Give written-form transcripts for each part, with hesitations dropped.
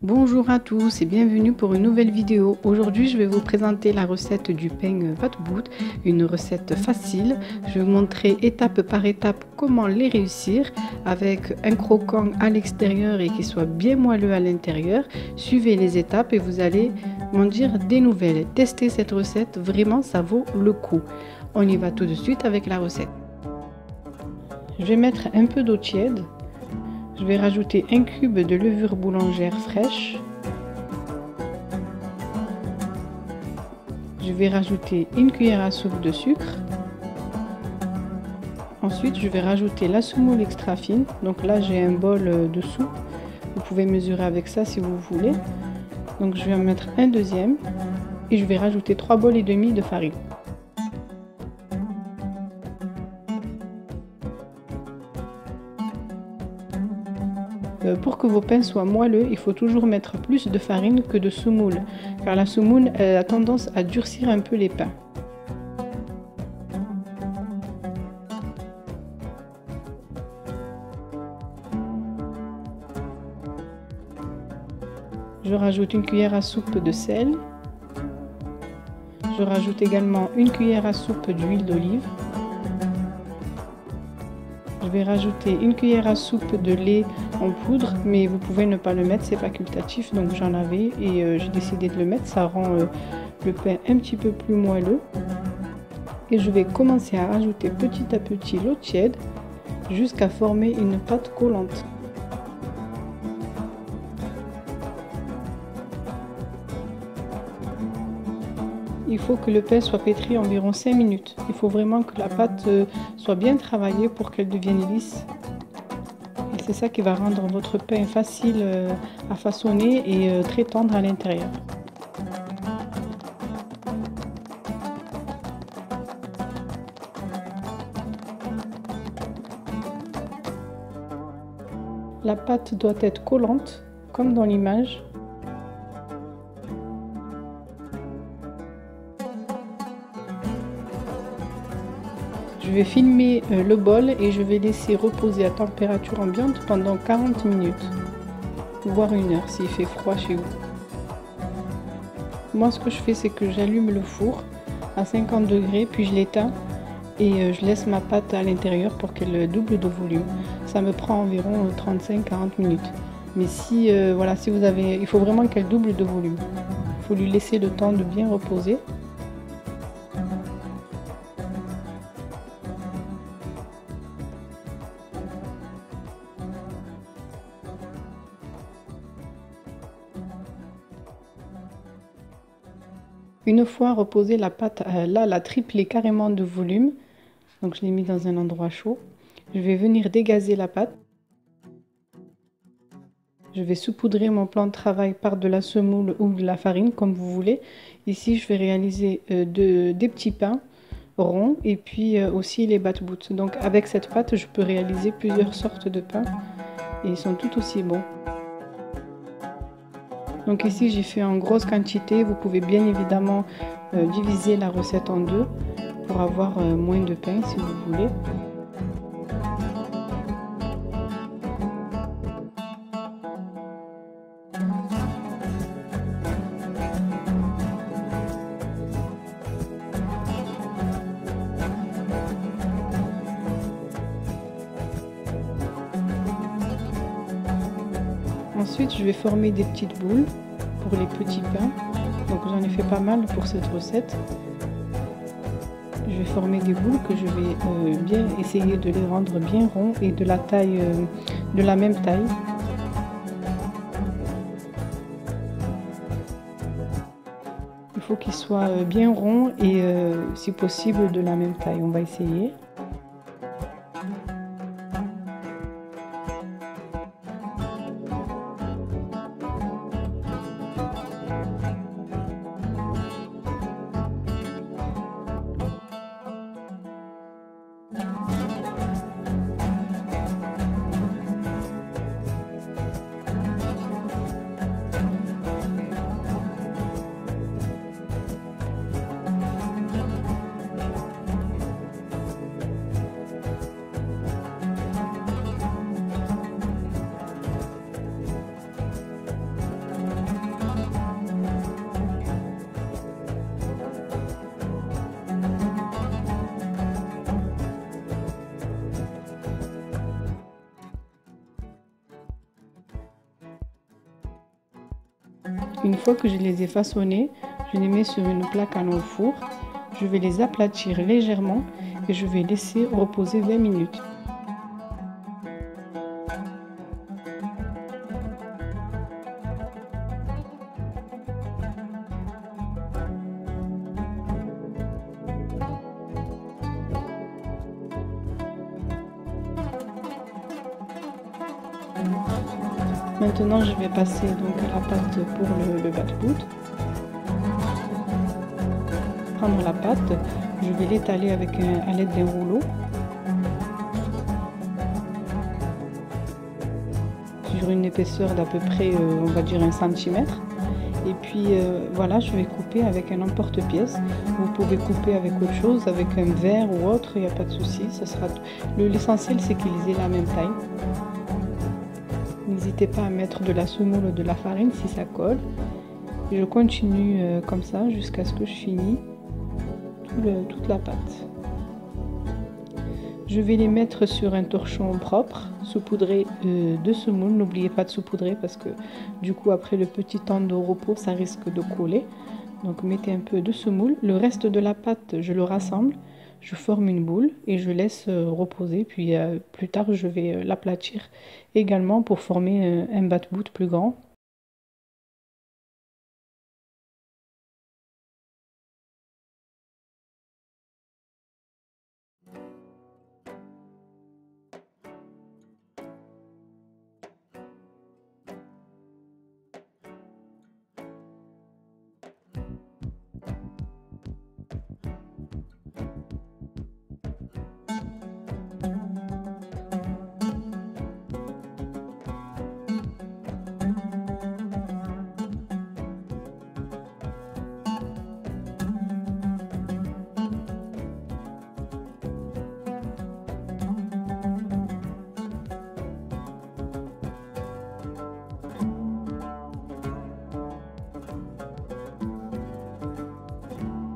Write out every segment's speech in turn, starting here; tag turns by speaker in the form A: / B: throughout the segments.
A: Bonjour à tous et bienvenue pour une nouvelle vidéo. Aujourd'hui je vais vous présenter la recette du pain vatbout, une recette facile. Je vais vous montrer étape par étape comment les réussir avec un croquant à l'extérieur et qui soit bien moelleux à l'intérieur. Suivez les étapes et vous allez m'en dire des nouvelles. Testez cette recette, vraiment ça vaut le coup. On y va tout de suite avec la recette. Je vais mettre un peu d'eau tiède. Je vais rajouter un cube de levure boulangère fraîche. Je vais rajouter une cuillère à soupe de sucre. Ensuite, je vais rajouter la semoule extra fine. Donc là, j'ai un bol de soupe. Vous pouvez mesurer avec ça si vous voulez. Donc je vais en mettre un deuxième et je vais rajouter 3 bols et demi de farine. Pour que vos pains soient moelleux, il faut toujours mettre plus de farine que de semoule, car la semoule a tendance à durcir un peu les pains. Je rajoute une cuillère à soupe de sel. Je rajoute également une cuillère à soupe d'huile d'olive. Je vais rajouter une cuillère à soupe de lait en poudre, mais vous pouvez ne pas le mettre, c'est facultatif, donc j'en avais et j'ai décidé de le mettre. Ça rend le pain un petit peu plus moelleux. Et je vais commencer à rajouter petit à petit l'eau tiède jusqu'à former une pâte collante. Il faut que le pain soit pétri environ 5 minutes. Il faut vraiment que la pâte soit bien travaillée pour qu'elle devienne lisse. Et c'est ça qui va rendre votre pain facile à façonner et très tendre à l'intérieur. La pâte doit être collante, comme dans l'image. Je vais filmer le bol et je vais laisser reposer à température ambiante pendant 40 minutes, voire 1 heure s'il fait froid chez vous. Moi ce que je fais, c'est que j'allume le four à 50 degrés, puis je l'éteins et je laisse ma pâte à l'intérieur pour qu'elle double de volume. Ça me prend environ 35-40 minutes. Mais si, voilà, si vous avez, il faut vraiment qu'elle double de volume. Il faut lui laisser le temps de bien reposer. Une fois reposée, la pâte, là, elle a triplé carrément de volume. Donc je l'ai mis dans un endroit chaud. Je vais venir dégazer la pâte. Je vais saupoudrer mon plan de travail par de la semoule ou de la farine, comme vous voulez. Ici, je vais réaliser des petits pains ronds et puis aussi les vatbout. Donc avec cette pâte, je peux réaliser plusieurs sortes de pains et ils sont tout aussi bons. Donc ici j'ai fait en grosse quantité, vous pouvez bien évidemment diviser la recette en deux pour avoir moins de pain si vous voulez. Ensuite, je vais former des petites boules pour les petits pains. Donc j'en ai fait pas mal pour cette recette. Je vais former des boules que je vais bien essayer de les rendre bien ronds et de la taille, de la même taille. Il faut qu'ils soient bien ronds et si possible de la même taille. On va essayer. Une fois que je les ai façonnés, je les mets sur une plaque à long four. Je vais les aplatir légèrement et je vais laisser reposer 20 minutes. Maintenant, je vais passer donc à la pâte pour le bat-bout. Prendre la pâte, je vais l'étaler à l'aide d'un rouleau sur une épaisseur d'à peu près, on va dire 1 cm. Et puis voilà, je vais couper avec un emporte-pièce. Vous pouvez couper avec autre chose, avec un verre ou autre, il n'y a pas de souci. L'essentiel, c'est qu'ils aient la même taille. N'hésitez pas à mettre de la semoule ou de la farine si ça colle. Et je continue comme ça jusqu'à ce que je finis toute la pâte. Je vais les mettre sur un torchon propre, saupoudré de semoule. N'oubliez pas de saupoudrer parce que du coup après le petit temps de repos ça risque de coller. Donc mettez un peu de semoule. Le reste de la pâte je le rassemble. Je forme une boule et je laisse reposer, puis plus tard je vais l'aplatir également pour former un bat-bout plus grand.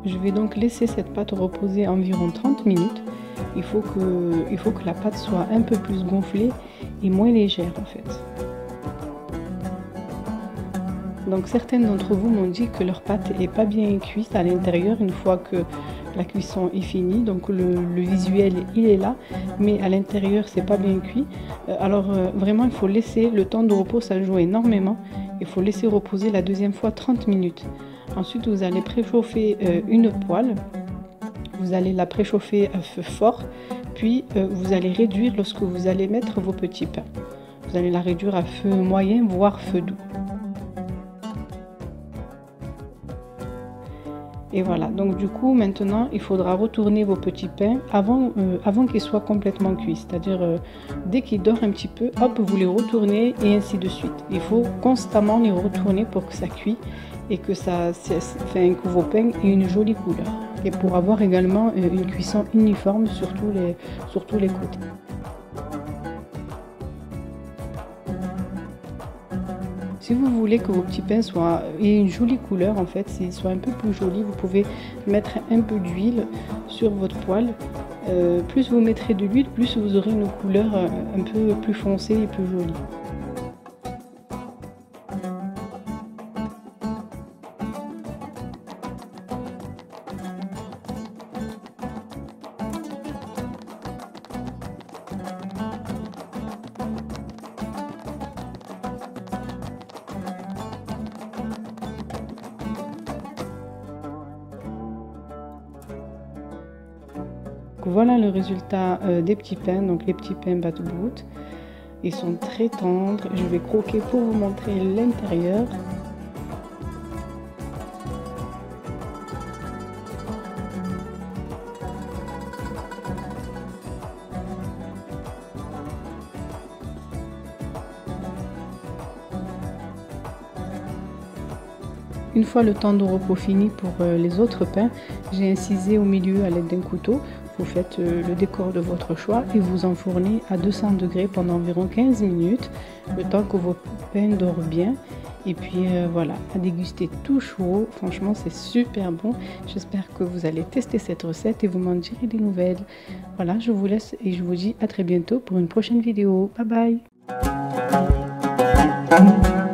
A: Je vais donc laisser cette pâte reposer environ 30 minutes. Il faut que la pâte soit un peu plus gonflée et moins légère en fait. Donc certaines d'entre vous m'ont dit que leur pâte n'est pas bien cuite à l'intérieur une fois que la cuisson est finie. Donc le visuel il est là, mais à l'intérieur c'est pas bien cuit. Alors vraiment il faut laisser le temps de repos, ça joue énormément. Il faut laisser reposer la deuxième fois 30 minutes. Ensuite, vous allez préchauffer une poêle. Vous allez la préchauffer à feu fort. Puis, vous allez réduire lorsque vous allez mettre vos petits pains. Vous allez la réduire à feu moyen, voire feu doux. Et voilà, donc du coup, maintenant, il faudra retourner vos petits pains avant qu'ils soient complètement cuits. C'est-à-dire, dès qu'ils dorment un petit peu, hop, vous les retournez et ainsi de suite. Il faut constamment les retourner pour que ça cuise et que que vos pains aient une jolie couleur. Et pour avoir également une cuisson uniforme sur tous les côtés. Si vous voulez que vos petits pains aient une jolie couleur, en fait, s'ils soient un peu plus jolis, vous pouvez mettre un peu d'huile sur votre poêle. Plus vous mettrez de l'huile, plus vous aurez une couleur un peu plus foncée et plus jolie. Voilà le résultat des petits pains, donc les petits pains bat-bout. Ils sont très tendres. Je vais croquer pour vous montrer l'intérieur. Une fois le temps de repos fini pour les autres pains, j'ai incisé au milieu à l'aide d'un couteau. Vous faites le décor de votre choix et vous enfournez à 200 degrés pendant environ 15 minutes, le temps que vos pains dorment bien. Et puis voilà, à déguster tout chaud. Franchement, c'est super bon. J'espère que vous allez tester cette recette et vous m'en direz des nouvelles. Voilà, je vous laisse et je vous dis à très bientôt pour une prochaine vidéo. Bye bye!